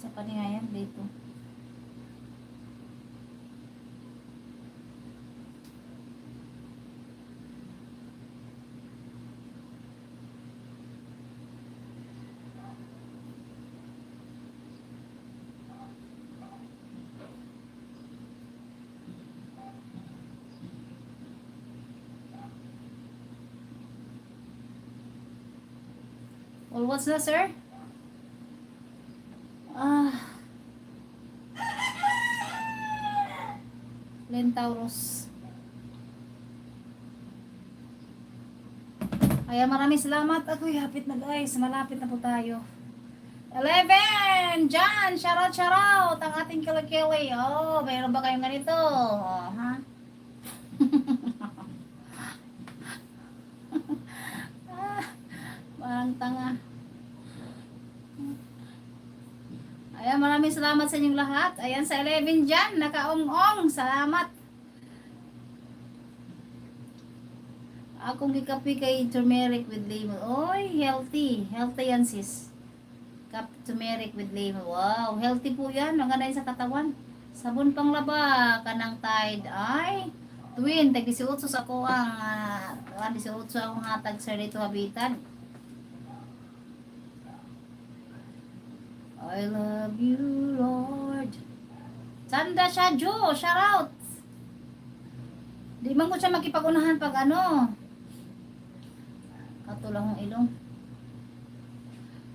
Sa panihayan dito. Well, what's that, sir? Lentauros. Kaya maraming salamat. Ako'y hapit na guys. Malapit na po tayo. 11! Jan! Shoutout, shoutout! Ang ating kilikili. Oh, mayroon ba kayong ganito? Oh, ha? Parang tanga. Ayan, maraming salamat sa inyong lahat. Ayan, sa 11 dyan, nakaong-ong. Salamat. Akong gikapi kay turmeric with lemon. Oy, healthy. Healthy yan, sis. Cup turmeric with lemon. Wow, healthy po yan. Maganda yun sa katawan. Sabon pang laba, kanang Tide. Ay, twin, tag 18 sa ako ang 18 akong hatag sa dito habitan. I love you, Lord. Sanda siya, Jo. Shout out. Di man ko siya makipag-unahan pag ano. Katulang ng ilong.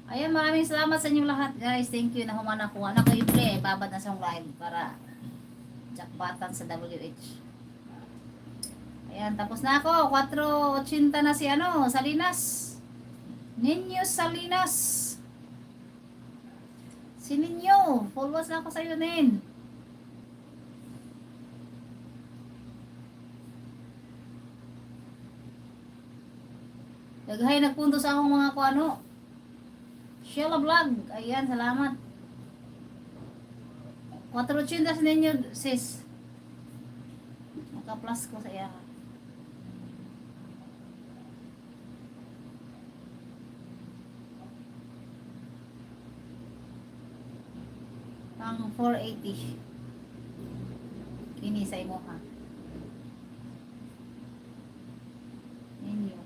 Ayan, maraming salamat sa inyong lahat, guys. Thank you na humana ko. Anak ko yung play. Babad na sa live para jackpatan sa WH. Ayan, tapos na ako. 4.80 na si ano, Salinas. Ninyo Salinas. Si Ninyo. Followers na ako sa iyo, Nin. Daghay nagpunto sa akong mga kuano. Sheila Vlog. Ayan, salamat. 4.80 sa ninyo, sis. Naka-plus ko sa iya. Ang 480. Kini sa imo ha. Ninyo.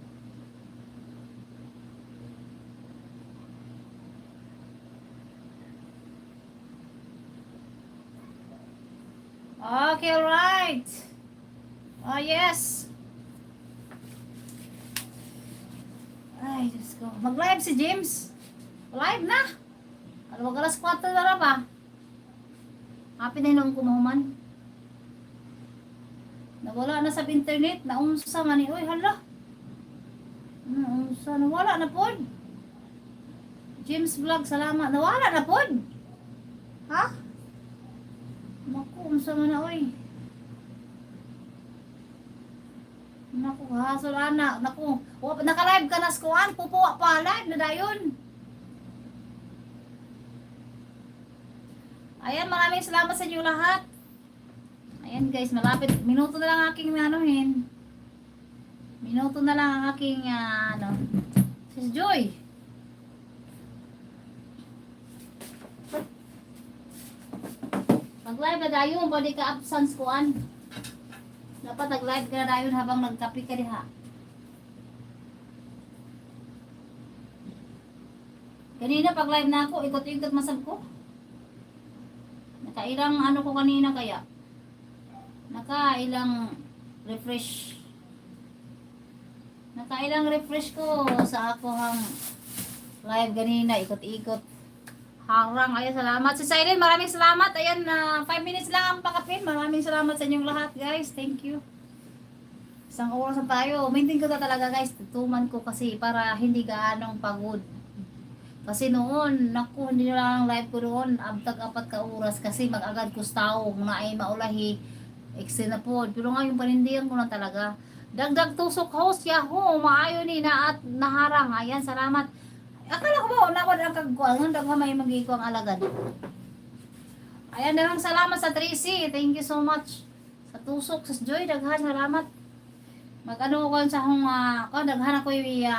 Okay, right. Oh, yes. Ay, Diyos ko. Mag-live si James. Live na. Ano, mag-alas 4 na ba? Happy na hinong kumahuman. Nawala na sa internet. Naunsa man ni. Uy, hala. Naunsa. Nawala na pod. James Vlog, salamat. Nawala na pod. Ha? Naku, unsa man na, uy. Naku, hasol anak. Naku, naka-live ka na skuan. Pupuwa pa live na dayon. Ayan, maraming salamat sa inyo lahat. Ayan guys, malapit. Minuto na lang aking anuhin. Minuto na lang ang aking Sis Joy. Mag-live na dayon, pwede ka absence kuan. Dapat nag-live ka na dayon habang nagkapi ka diha. Kanina pag live na ako, ikot-ikot masab ko. Nakailang ano ko kanina kaya? Nakailang refresh. Nakailang refresh ko sa ako hang live kanina, ikot-ikot. Harang, ayan, salamat. Si Siren, maraming salamat. Ayan, 5 minutes lang ang pakapin. Maraming salamat sa inyong lahat, guys. Thank you. Isang oras na tayo. Maintain ko na talaga, guys. Tutuman ko kasi para hindi gaanong pagod. Kasi noon, naku, hindi lang live ko noon, abtag 4 ka oras kasi mag-agad ko tao, na ay maulahi, extend na po. Pero ngayon panindihan ko na talaga. Dagdag tusok host, yahoo, maayo ni na at naharang. Ayan, salamat. Akala ko ba, nawad ang kagkuan, dagha may magiko ang alagad. Ayan, daghang salamat sa Tracy. Thank you so much. Sa tusok, sa Joy, daghan salamat. Mag-ano ko sa akong, daghan ako yung